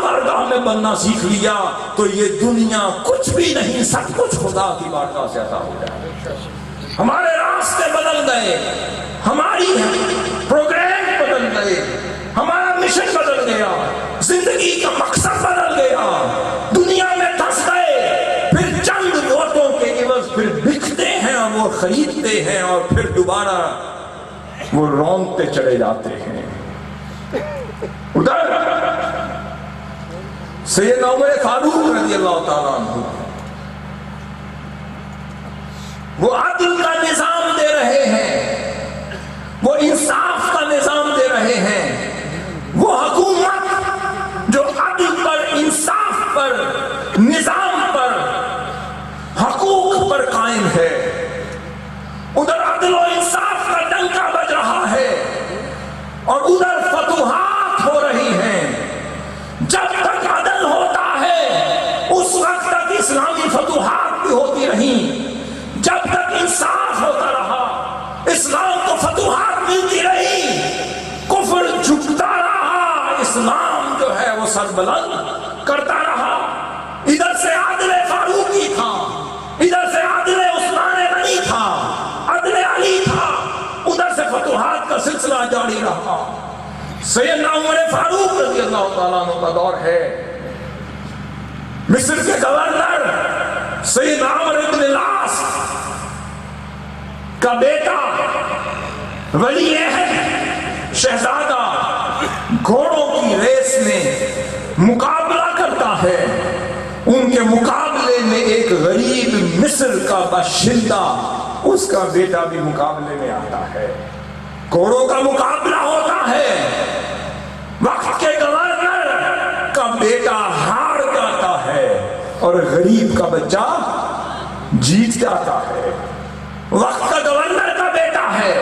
بارگاہ میں بننا سیکھ لیا تو یہ دنیا کچھ بھی نہیں، سب کچھ خدا کی بارگاہ سے عطا ہو جائے۔ ہمارے راستے بدل گئے، ہماری پروگرام بدل گئے، ہمارا مشن بدل گیا، زندگی کا مقصد بدل گیا، دنیا میں پھنس گئے، پھر چند ووٹوں کے عوض پھر بکتے ہیں اور وہ خریدتے ہیں اور پھر دوبارہ وہ رونتے چلے جاتے ہیں۔ ادھر سیدنا عمر فاروق رضی اللہ تعالیٰ عنہ وہ عدل کا نظام دے رہے ہیں، وہ انصاف کا نظام دے رہے ہیں، وہ حکومت جو عدل پر، انصاف پر، نظام پر، حقوق پر قائم ہے، ادھر عدل و انصاف کا ڈنکا بج رہا ہے اور ادھر فتوحات ہو رہی ہیں۔ جب تک عدل ہوتا ہے اس وقت تک اسلامی فتوحات بھی ہوتی رہیں، جب تک انصاف ہوتا رہا اسلام کو فتوحات ملتی رہی، کفر جھکتا رہا، اسلام جو ہے وہ سر بلند کرتا رہا۔ ادھر سے عدل فاروقی تھا، ادھر سے عدل عثمان غنی تھا، عدل علی تھا، ادھر سے فتوحات کا سلسلہ جاری رہا۔ سیدنا عمر فاروق رضی اللہ تعالیٰ عنہ کا دور ہے، مصر کے گورنر سیدنا عمرو بن العاص کا بیٹا ولی عہد شہزادہ گھوڑوں کی ریس میں مقابلہ کرتا ہے، ان کے مقابلے میں ایک غریب مصر کا باشندہ اس کا بیٹا بھی مقابلے میں آتا ہے، گھوڑوں کا مقابلہ ہوتا ہے، وقت کے گورنر کا بیٹا ہار جاتا ہے اور غریب کا بچہ جیت جاتا ہے۔ وقت کا گورنر کا بیٹا ہے،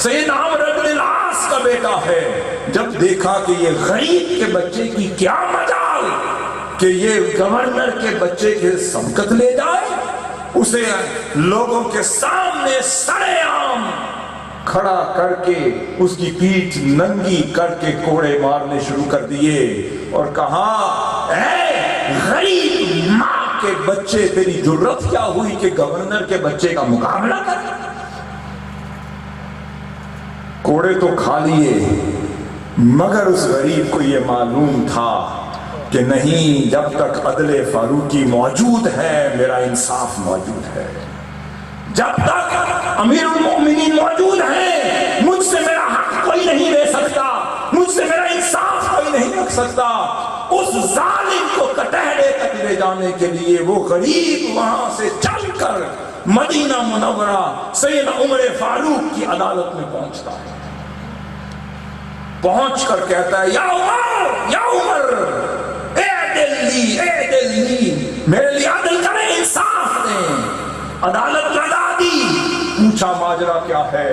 سیدنا عمرو بن العاص کا بیٹا ہے، جب دیکھا کہ یہ غریب کے بچے کی کیا مجال کہ یہ گورنر کے بچے کے سبقت لے جائے، اسے لوگوں کے سامنے سرے عام کھڑا کر کے اس کی پیٹھ ننگی کر کے کوڑے مارنے شروع کر دیے اور کہا، اے غریب ماں کے بچے، تیری جرت کیا ہوئی کہ گورنر کے بچے کا مقابلہ کر؟ کوڑے تو کھا لیے مگر اس غریب کو یہ معلوم تھا کہ نہیں، جب تک عدل فاروقی موجود ہے میرا انصاف موجود ہے، جب تک امیر المؤمنین موجود ہیں مجھ سے میرا حق کوئی نہیں لے سکتا، مجھ سے میرا انصاف کوئی نہیں رکھ سکتا۔ اس ظالم کو کٹہرے تک لے جانے کے لیے وہ غریب وہاں سے چل کر مدینہ منورہ سیدنا عمر فاروق کی عدالت میں پہنچتا ہے، پہنچ کر کہتا ہے، یا عمر، یا عمر، اعدل لی، میرے لیے عدل کریں، انصاف دیں۔ عدالت لگا دی، پوچھا ماجرا کیا ہے،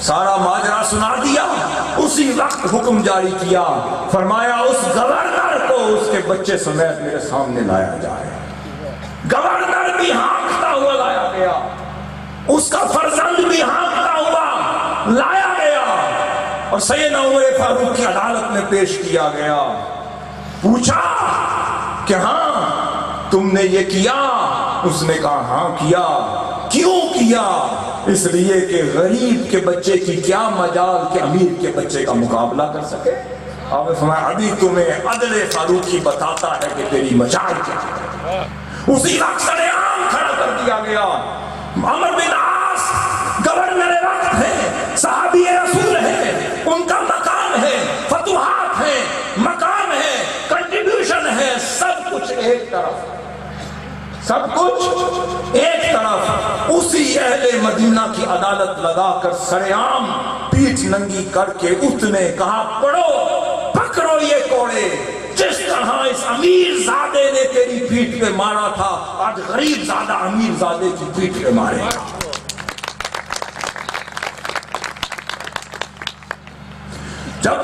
سارا ماجرا سنا دیا، اسی وقت حکم جاری کیا، فرمایا اس گورنر کو اس کے بچے سمیت میرے سامنے لایا جائے۔ گورنر بھی ہانکتا ہوا لایا گیا، اس کا فرزند بھی ہانکتا ہوا لایا گیا اور سیدنا عمر فاروق کی عدالت میں پیش کیا گیا۔ پوچھا کہ ہاں تم نے یہ کیا؟ اس نے کہا ہاں کیا۔ کیوں کیا؟ اس لیے کہ غریب کے بچے کی کیا مجال کہ امیر کے بچے کا مقابلہ کر سکے۔ آپ نے فرمایا ابھی تمہیں عدل فاروقی بتاتا ہے کہ تیری مجال کیا ہے۔ اسی وقت سر عام کھڑا کر دیا گیا۔ عمر بن عاص گورنر وقت ہے، صحابی رسول ہے، ان کا مقام ہے، فتوحات ہے، مقام ہے، کنٹریبیوشن ہے، سب کچھ ایک طرف، سب کچھ ایک طرف۔ اسی اہل مدینہ کی عدالت لگا کر سرعام پیٹھ ننگی کر کے اس نے کہا پڑھو، پکڑو یہ کوڑے، جس طرح اس امیر زادے نے تیری پیٹھ پہ مارا تھا آج غریب زادہ امیر زادے کی پیٹھ پہ مارے گا۔ جب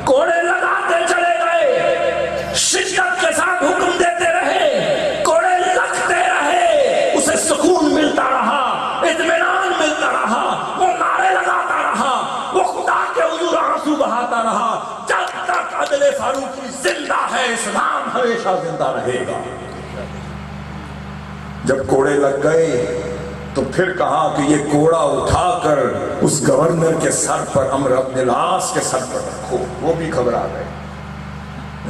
کوڑے لگاتے چلے گئے، شدت کے ساتھ حکم دیتے رہے، کوڑے لگتے رہے، اسے سکون ملتا رہا، اطمینان ملتا رہا، وہ نعرے لگاتا رہا، وہ خدا کے حضور آنسو بہاتا رہا، جب تک عدل عادل فاروقی زندہ ہے، اسلام ہمیشہ زندہ رہے گا۔ جب کوڑے لگ گئے تو پھر کہا کہ یہ کوڑا اٹھا کر اس گورنر کے سر پر، عمرو بن العاص کے سر پر رکھو۔ وہ بھی گھبرا گئے۔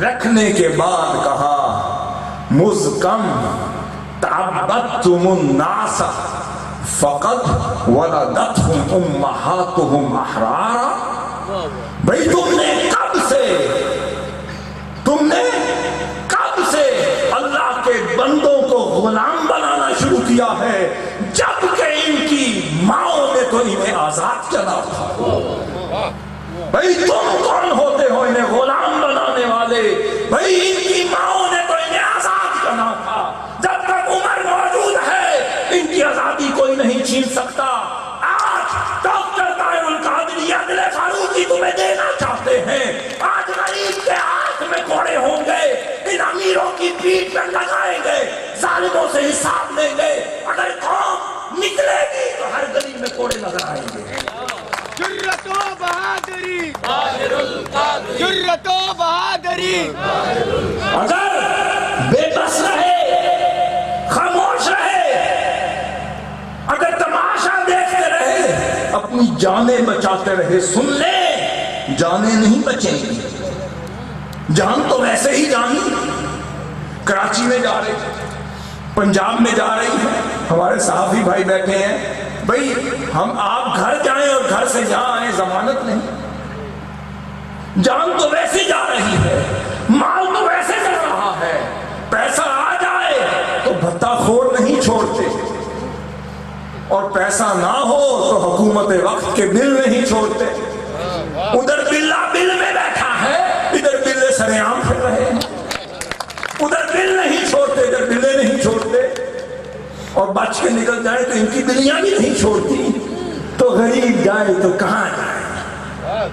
رکھنے کے بعد کہا مُذْ کم تعبدتم الناس فقط ولدتهم امہاتهم احرارا، بھئی تم نے کب سے اللہ کے بندوں کو غلام بنانا شروع کیا ہے، جب کہ ان کی ماؤں نے تو انہیں آزاد چلا تھا۔ بھئی تم کون ہوتے ہو انہیں غلام بنانے والے؟ بھئی ان کی ماؤں نے تو انہیں آزاد چلا تھا۔ جب تک عمر موجود ہے ان کی آزادی کوئی نہیں چھین سکتا۔ آج ڈاکٹر طاہر القادری عادل فاروقی تمہیں دینا چاہتے ہیں، آج غریب کے ہاتھ میں کوڑے ہوں گے، ان امیروں کی پیٹھ پر لگائیں گے، ظالموں سے حساب لیں گے۔ اگر قوم نکلے گی تو ہر گلی میں کوڑے نظر آئیں گے۔ جرت و بہادری، جرت و بہادری۔ اگر بے بس رہے، خاموش رہے، اگر تماشا دیکھتے رہے، اپنی جانیں بچاتے رہے، سن لیں جانیں نہیں بچیں گی۔ جان تو ویسے ہی جانی، کراچی میں جا رہی، پنجاب میں جا رہی ہے، ہمارے صحافی بھائی بیٹھے ہیں، بھئی ہم آپ گھر جائیں اور گھر سے یہاں آئیں ضمانت نہیں۔ جان تو ویسے جا رہی ہے، مال تو ویسے جا رہا ہے، پیسہ آ جائے تو بھتہ خور نہیں چھوڑتے، اور پیسہ نہ ہو تو حکومت وقت کے بل نہیں چھوڑتے۔ ادھر بلا بل میں بیٹھا ہے، ادھر بلے سر عام پھر رہے ہیں، ادھر بل نہیں چھوڑتے، ادھر بلے نہیں چھوڑتے، اور بچ کے نکل جائے تو ان کی بلیاں بھی نہیں چھوڑتی۔ تو غریب جائے تو کہاں جائے؟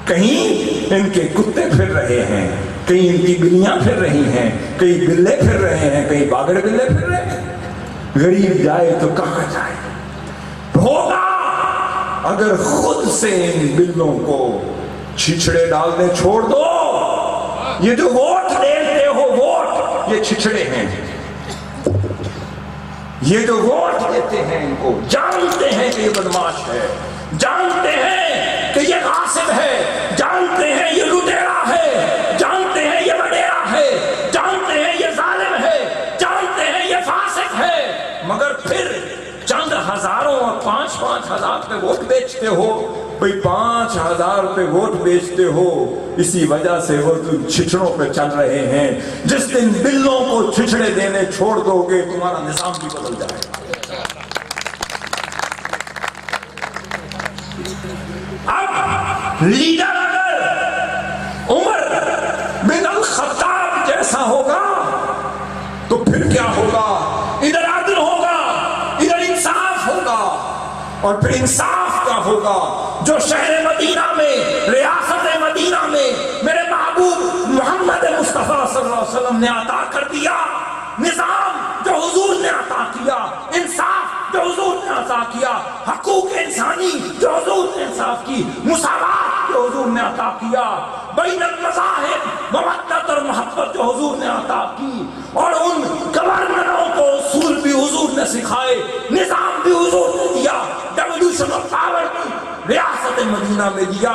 کہیں ان کے کتے پھر رہے ہیں، کہیں ان کی بلیاں پھر رہی ہیں، کہیں بلے پھر رہے ہیں، کہیں باگڑ بلے پھر رہے ہیں۔ غریب جائے تو کہاں جائے؟ ہوگا اگر خود سے ان بلوں کو چھچڑے ڈالنے چھوڑ دو۔ یہ جو ووٹ دیتے ہو، ووٹ یہ چھچڑے ہیں، یہ جو ووٹ دیتے ہیں ان کو جانتے ہیں کہ یہ بدماش ہے، جانتے ہیں کہ یہ غاصب ہے، جانتے ہیں یہ لٹیرا ہے، جانتے ہیں یہ وڈیرا ہے، جانتے ہیں یہ ظالم ہے، جانتے ہیں یہ فاسق ہے، مگر پھر چند ہزاروں اور 5-5 ہزار پہ ووٹ بیچتے ہو۔ بھئی 5,000 پہ ووٹ بیچتے ہو، اسی وجہ سے وہ تم چھچڑوں پہ چل رہے ہیں۔ جس دن بلوں کو چھچڑے دینے چھوڑ دو گے تمہارا نظام بھی بدل جائے گا۔ اب لیڈر اگر عمر بن الخطاب جیسا ہوگا تو پھر کیا ہوگا؟ ادھر عدل ہوگا، ادھر انصاف ہوگا، اور پھر انصاف کا ہوگا جو شہر مدینہ میں، ریاست مدینہ میں میرے محبوب محمد مصطفیٰ صلی اللہ علیہ وسلم نے عطا کر دیا، نظام جو حضور نے عطا کیا، انصاف جو حضور نے عطا کیا، حقوق انسانی جو حضور نے انصاف کی، مساوات جو حضور نے عطا کیا، بین المذاہب مودت اور محبت جو حضور نے عطا کی، اور ان گورنروں کو اصول بھی حضور نے سکھائے، نظام بھی حضور نے دیا، ڈیولیوشن آف پاور بھی ریاست مدینہ میں دیا،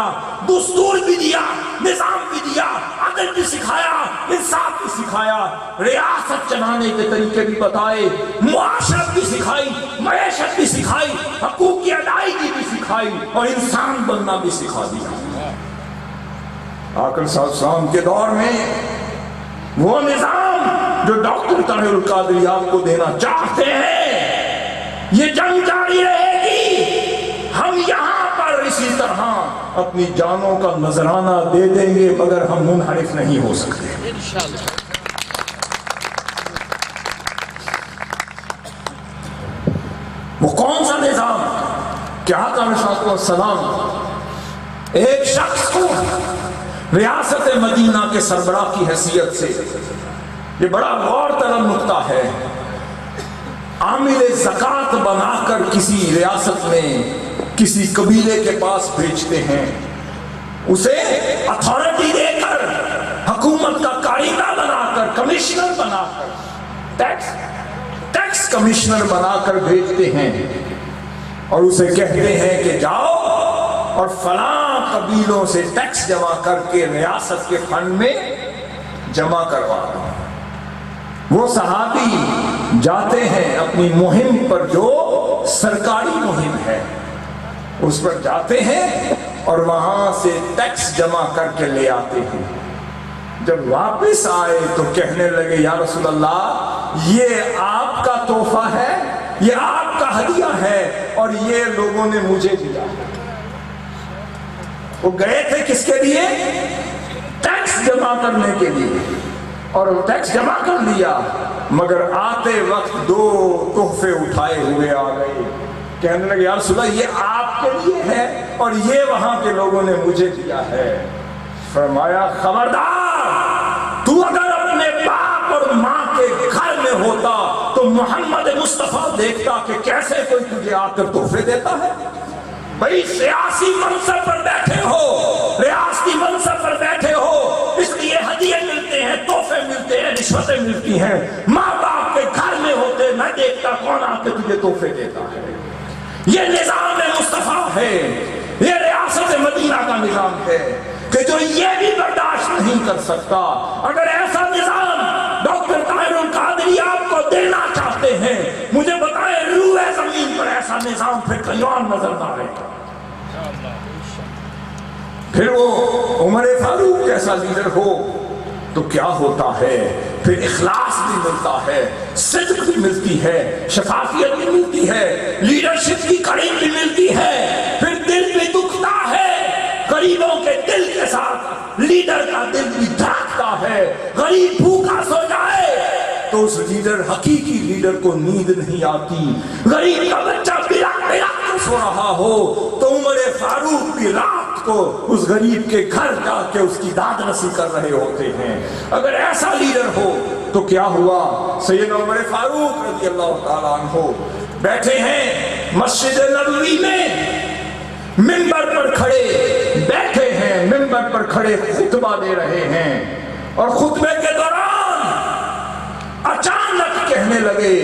دستور بھی دیا، نظام بھی دیا، عدل بھی سکھایا، انصاف بھی سکھایا، ریاست چلانے کے طریقے بھی بتائے، معاشرت بھی سکھائی، معیشت بھی سکھائی، حقوق کی ادائیگی بھی سکھائی، اور انسان بننا بھی سکھا دیا۔ آقا صلی اللہ علیہ وسلم کے دور میں وہ نظام جو ڈاکٹر طاہر القادری آپ کو دینا چاہتے ہیں، یہ جنگ جاری رہے گی، ہم یہاں پر اسی طرح اپنی جانوں کا نذرانہ دے دیں گے مگر ہم منحرف نہیں ہو سکتے۔ وہ کون سا نظام؟ کیا آقا علیہ الصلوۃ والسلام ایک شخص کو ریاست مدینہ کے سربراہ کی حیثیت سے، یہ بڑا غور طلب نکتہ ہے، عامل زکوٰۃ بنا کر کسی ریاست میں کسی قبیلے کے پاس بھیجتے ہیں، اسے اتھارٹی دے کر حکومت کا کاریگر بنا کر کمشنر بنا کر ٹیکس کمشنر بنا کر بھیجتے ہیں اور اسے کہتے ہیں کہ جاؤ اور فلاں قبیلوں سے ٹیکس جمع کر کے ریاست کے فنڈ میں جمع کروا دو۔ وہ صحابی جاتے ہیں اپنی مہم پر، جو سرکاری مہم ہے اس پر جاتے ہیں اور وہاں سے ٹیکس جمع کر کے لے آتے ہیں۔ جب واپس آئے تو کہنے لگے یا رسول اللہ یہ آپ کا تحفہ ہے، یہ آپ کا ہدیہ ہے اور یہ لوگوں نے مجھے دیا۔ وہ گئے تھے کس کے لیے؟ ٹیکس جمع کرنے کے لیے، اور ٹیکس جمع کر لیا، مگر آتے وقت دو تحفے اٹھائے ہوئے آ گئے۔ کہنے لگے یا رسول اللہ یہ آپ کے لیے ہے اور یہ وہاں کے لوگوں نے مجھے دیا ہے۔ فرمایا خبردار، تو اگر اپنے باپ اور ماں کے گھر میں ہوتا تو محمد مصطفیٰ دیکھتا کہ کیسے کوئی تجھے آ کر تحفے دیتا ہے۔ بھئی سیاسی منصب پر بیٹھے ہو، ریاستی منصب پر بیٹھے ہو، اس لیے ہدیے ملتے ہیں، تحفے ملتے ہیں، رشوتیں ملتی ہیں۔ ماں باپ کے گھر میں ہوتے میں دیکھتا کون آ کے تجھے تحفے دیتا ہے۔ یہ نظام مصطفیٰ ہے، یہ ریاست مدینہ کا نظام ہے کہ جو یہ بھی برداشت نہیں کر سکتا۔ اگر ایسا نظام ڈاکٹر طاہر القادری آپ کو دینا چاہتے ہیں، مجھے بتائیں روئے زمین پر ایسا نظام پھر کہیں اور نظر نہ آئے گا۔ پھر وہ عمر فاروق جیسا لیڈر ہو تو کیا ہوتا ہے؟ پھر اخلاص بھی ملتا ہے، صدق بھی ملتی ہے، شفافیت بھی ملتی ہے، لیڈرشپ کی کڑی بھی ملتی ہے، پھر دل بھی دکھتا ہے، غریبوں کے دل کے ساتھ لیڈر کا دل بھی دھڑکتا ہے۔ غریب بھوکا سو جائے تو اس لیڈر، حقیقی لیڈر کو نیند نہیں آتی۔ غریب کا بچہ بلا بلا کر سو رہا ہو تو عمر فاروق بھی رات کو اس غریب کے گھر جا کے اس کی داد رسی کر رہے ہوتے ہیں۔ اگر ایسا لیڈر ہو تو کیا ہوا؟ سیدنا عمر فاروق رضی اللہ تعالیٰ عنہ بیٹھے ہیں مسجد نبوی میں، منبر پر کھڑے بیٹھے ہیں، منبر پر کھڑے خطبہ دے رہے ہیں، اور خطبے کے دوران اچانک کہنے لگے،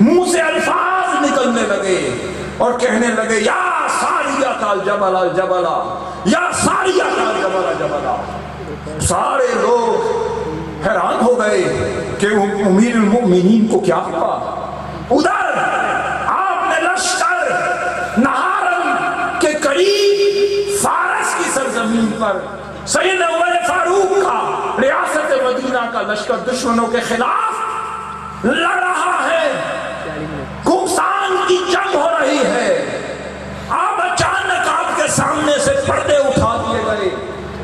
منہ سے الفاظ نکلنے لگے اور کہنے لگے یا ساریۃ الجبل الجبل، یا ساریۃ الجبل الجبل۔ سارے لوگ حیران ہو گئے کہ امیر المؤمنین کو کیا ہوا۔ ادھر آپ نے لشکر نہارن کے قریب فارس کی سرزمین پر سیدنا عمر فاروق کا ریاست مدینہ کا لشکر دشمنوں کے خلاف لڑ رہا ہے، گمسان کی جنگ ہو رہی ہے۔ آپ اچانک آپ کے سامنے سے پردے اٹھا دیے گئے،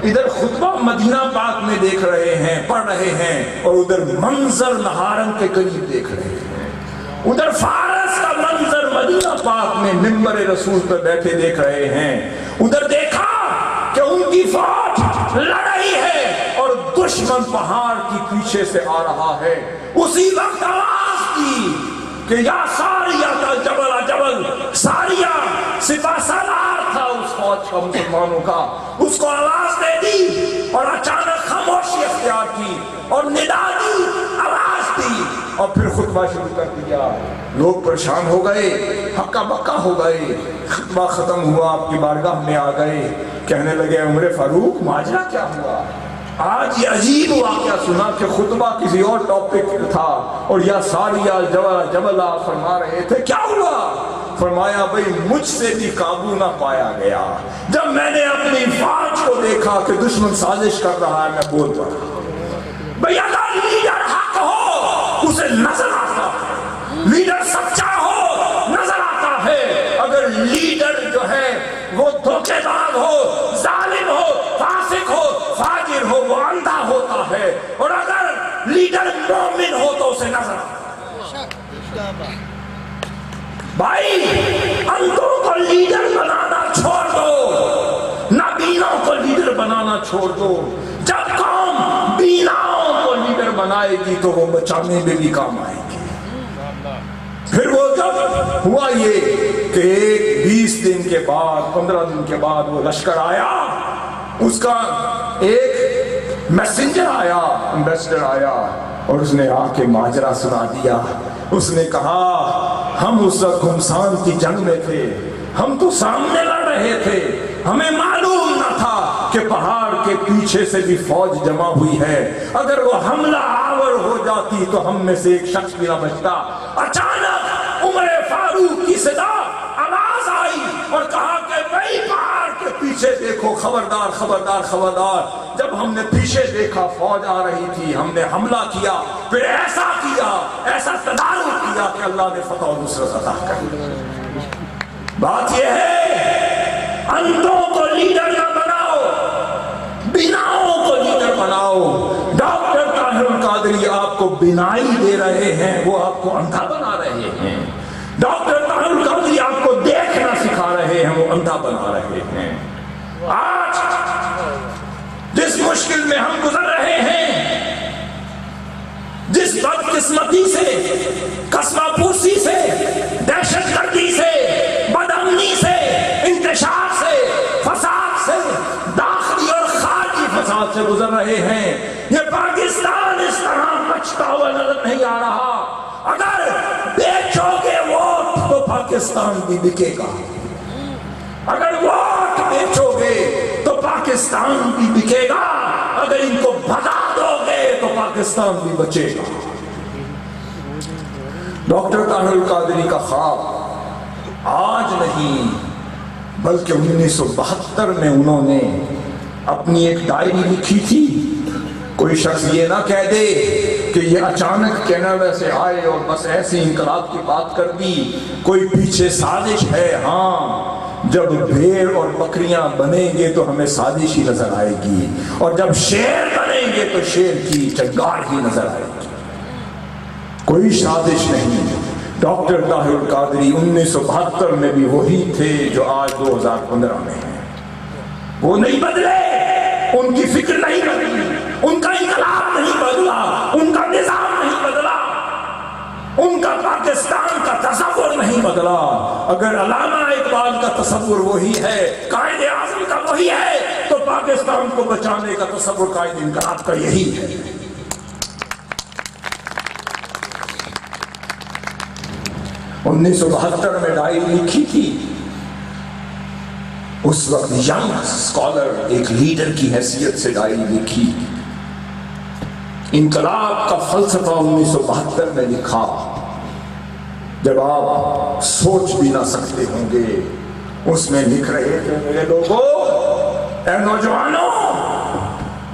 ادھر خطبہ مدینہ پاک میں دیکھ رہے ہیں، پڑھ رہے ہیں، اور ادھر منظر نہارن کے قریب دیکھ رہے ہیں۔ ادھر فارس کا منظر مدینہ پاک میں منبر رسول پر بیٹھے دیکھ رہے ہیں۔ ادھر دیکھا کہ ان کی فوج لڑ رہی ہے اور دشمن پہاڑ کی پیچھے سے آ رہا ہے۔ اسی وقت آواز دی کہ یا ساریۃ الجبل الجبل، ساریہ سپہ سالار تھا اس فوج کا مسلمانوں کا، اس کو آواز دے دی اور اچانک خاموشی اختیار کی اور ندا دی، آواز دی، اور پھر خطبہ شروع کر دیا۔ لوگ پریشان ہو گئے، ہکا بکا ہو گئے۔ خطبہ ختم ہوا، آپ کی بارگاہ میں آ گئے، کہنے لگے عمر فاروق ماجرا کیا ہوا؟ آج یہ عجیب واقعہ سنا کہ خطبہ کسی اور ٹاپک تھا اور یا ساریہ الجبل جبل فرما رہے تھے، کیا ہوا؟ فرمایا بھئی مجھ سے بھی قابو نہ پایا گیا، جب میں نے اپنی فوج کو دیکھا کہ دشمن سازش کر رہا ہے میں بول پڑا۔ بھئی اگر لیڈر حق ہو اسے نظر آتا ہے، لیڈر سچا ہو نظر آتا ہے۔ اگر لیڈر جو ہے وہ دھوکے باز ہو، ظالم ہو، فاسق ہو، فاجر ہو، وہ اندھا ہوتا ہے، اور اگر لیڈر مومن ہو تو اسے نظر آتا ہے۔ بھائی اندھوں کو لیڈر بنانا چھوڑ دو، نابینوں کو لیڈر بنانا چھوڑ دو۔ جب قوم بیناؤں کو لیڈر بنائے گی تو وہ بچانے میں بھی کام آئے گی۔ پھر وہ جب ہوا یہ کہ 20 دن کے بعد 15 دن کے بعد وہ لشکر آیا اس کا ایک میسنجر آیا، ایمبیسڈر آیا، اور اس نے آ کے ماجرا سنا دیا۔ اس نے کہا ہم اس وقت گھمسان کی جنگ میں تھے، ہم تو سامنے لڑ رہے تھے، ہمیں معلوم نہ تھا کہ پہاڑ کے پیچھے سے بھی فوج جمع ہوئی ہے، اگر وہ حملہ آور ہو جاتی تو ہم میں سے ایک شخص بھی نہ بچتا۔ اچانک عمر فاروق کی صدا آواز آئی اور کہا کہ بھائی پہاڑ کے پیچھے دیکھو، خبردار خبردار خبردار۔ جب ہم نے پیچھے دیکھا فوج آ رہی تھی، ہم نے حملہ کیا، پھر ایسا کیا، ایسا تدارک کیا کہ اللہ نے فتح و نصرت عطا کر۔ بات یہ ہے اندھوں کو لیڈر نہ بناؤ، بیناؤں کو لیڈر بناؤ۔ ڈاکٹر طاہر القادری آپ کو بینائی دے رہے ہیں، وہ آپ کو اندھا بنا رہے ہیں۔ ڈاکٹر طاہر القادری آپ کو دیکھنا سکھا رہے ہیں، وہ اندھا بنا رہے ہیں۔ آج جس مشکل میں ہم گزر رہے ہیں، جس بدقسمتی سے، قسمہ پوسی سے، دہشت گردی سے، بد امنی سے، انتشار سے، فساد سے، داخلی اور خارجی فساد سے گزر رہے ہیں، یہ پاکستان اس طرح بچتا ہوا نظر نہیں آ رہا۔ اگر بیچو گے ووٹ تو پاکستان بھی بکے گا، اگر ووٹ بیچو گے تو پاکستان بھی بکے گا، اگر ان کو بھگا دو گے تو پاکستان بھی بچے گا۔ ڈاکٹر طاہر القادری کا خواب آج نہیں بلکہ 1972 میں انہوں نے اپنی ایک ڈائری لکھی تھی۔ کوئی شخص یہ نہ کہہ دے کہ یہ اچانک کینیڈا سے آئے اور بس ایسی انقلاب کی بات کر دی، کوئی پیچھے سازش ہے۔ ہاں، جب بھیڑ اور بکریاں بنیں گے تو ہمیں سازش ہی نظر آئے گی، اور جب شیر بنیں گے تو شیر کی چنگار ہی نظر آئے گی، کوئی سازش نہیں۔ ڈاکٹر طاہر القادری 1972 میں بھی وہی تھے جو آج 2015 میں ہیں، وہ نہیں بدلے، ان کی فکر نہیں بدلی، ان کا انقلاب نہیں بدلا، ان کا نظام نہیں بدلا، ان کا پاکستان کا تصور نہیں بدلا۔ اگر علامہ اقبال کا تصور وہی ہے، قائد اعظم کا وہی ہے، تو پاکستان کو بچانے کا تصور قائد انقلاب کا یہی ہے۔ 1972 میں ڈائری لکھی تھی، اس وقت ینگ اسکالر، ایک لیڈر کی حیثیت سے ڈائری لکھی۔ انقلاب کا فلسفہ 1972 میں لکھا، جب آپ سوچ بھی نہ سکتے ہوں گے۔ اس میں لکھ رہے تھے، میرے لوگوں، اے نوجوانوں،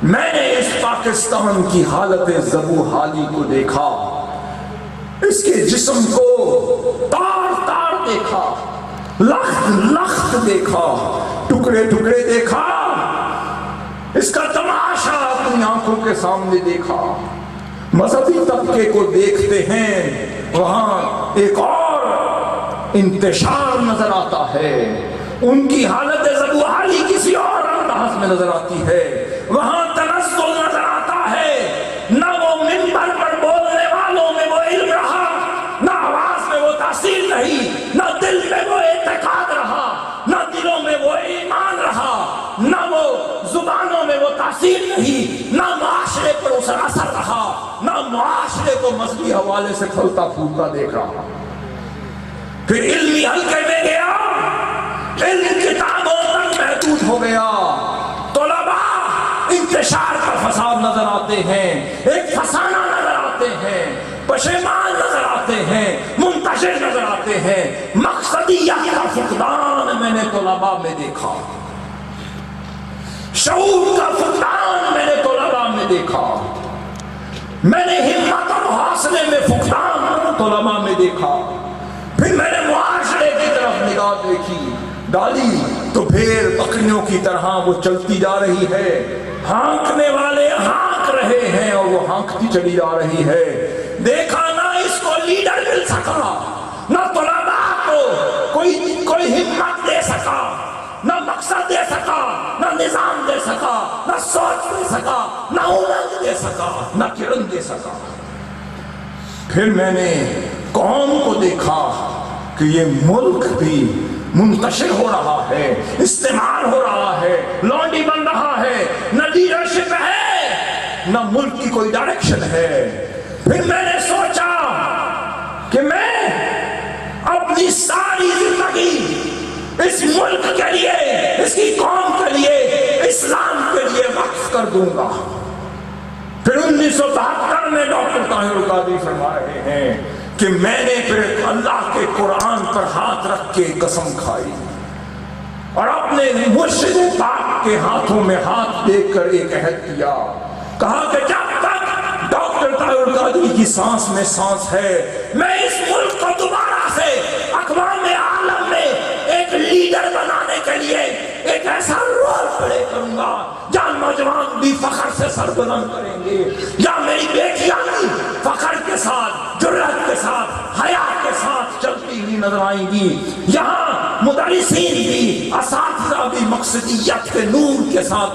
میں نے اس پاکستان کی حالت زبو حالی کو دیکھا، اس کے جسم کو تار تار دیکھا، لخت لخت دیکھا، ٹکڑے ٹکڑے دیکھا، اس کا تماشا اپنی آنکھوں کے سامنے دیکھا۔ مذہبی طبقے کو دیکھتے ہیں، وہاں ایک اور انتشار نظر آتا ہے، ان کی حالت زبوحالی کسی اور انداز میں نظر آتی ہے، وہاں تنزل نظر آتا ہے۔ نہ وہ منبر پر بولنے والوں میں وہ علم رہا، نہ آواز میں وہ تاثیر رہی، نہ دل میں وہ اعتقاد رہا، نہ دلوں میں وہ ایمان رہا، نہ وہ زبانوں میں وہ تاثیر نہیں، نہ معاشرے پر اس کا اثر رہا، نہ معاشرے کو مذہبی حوالے سے پھلتا پھولتا دیکھ رہا۔ پھر علمی حلقے میں گیا، علم کتابوں تک محدود ہو گیا، طلباء انتشار کا فساد نظر آتے ہیں، ایک فسانہ نظر آتے ہیں، پشیمان نظر آتے ہیں، منتشر نظر آتے ہیں۔ مقصدیت کا فقدان میں نے طلباء میں دیکھا، شعور کا فقدان میں نے طلباء میں دیکھا، میں نے ہمت اور حوصلے میں فقدان طلباء میں دیکھا۔ پھر میں نے معاشرے کی طرف نگاہ دیکھی، ڈالی تو بھیڑ بکریوں کی طرح وہ چلتی جا رہی ہے، ہانکنے والے ہانک رہے ہیں اور وہ ہانکتی چلی جا رہی ہے۔ دیکھا نہ اس کو لیڈر مل سکا، نہ طلباء کو کوئی ہمت دے سکا، نہ مقصد دے سکا، نہ نظام دے سکا، نہ سوچ دے سکا، نہ امنگ دے سکا، نہ کرن دے سکا۔ پھر میں نے قوم کو دیکھا کہ یہ ملک بھی منتشر ہو رہا ہے، استعمال ہو رہا ہے، لونڈی بن رہا ہے، نہ لیڈرشپ ہے نہ ملک کی کوئی ڈائریکشن ہے۔ پھر میں نے سوچا کہ میں اپنی ساری زندگی اس ملک کے لیے، اس کی قوم کے لیے، اسلام کے لیے وقف کر دوں گا۔ پھر 1972 میں ڈاکٹر طاہر القادری فرما رہے ہیں کہ میں نے پھر اللہ کے قرآن پر ہاتھ رکھ کے قسم کھائی اور اپنے مرشد پاک کے ہاتھوں میں ہاتھ دیکھ کر ایک عہد کیا، کہا کہ جب تک ڈاکٹر طاہر القادری کی سانس میں سانس ہے، میں اس ملک کو دوبارہ سے اقوام عالم میں ایک لیڈر بنانے کے لیے ایک ایسا رول پلے کروں گا جہاں نوجوان بھی فخر سے سر بلند کریں گے، یا میری بیٹیاں بھی فخر کے ساتھ، جرأت کے ساتھ، حیا کے ساتھ چلتی ہوئی نظر آئیں گی، یہاں مدرسین بھی، اساتذہ بھی مقصدیت کے نور کے ساتھ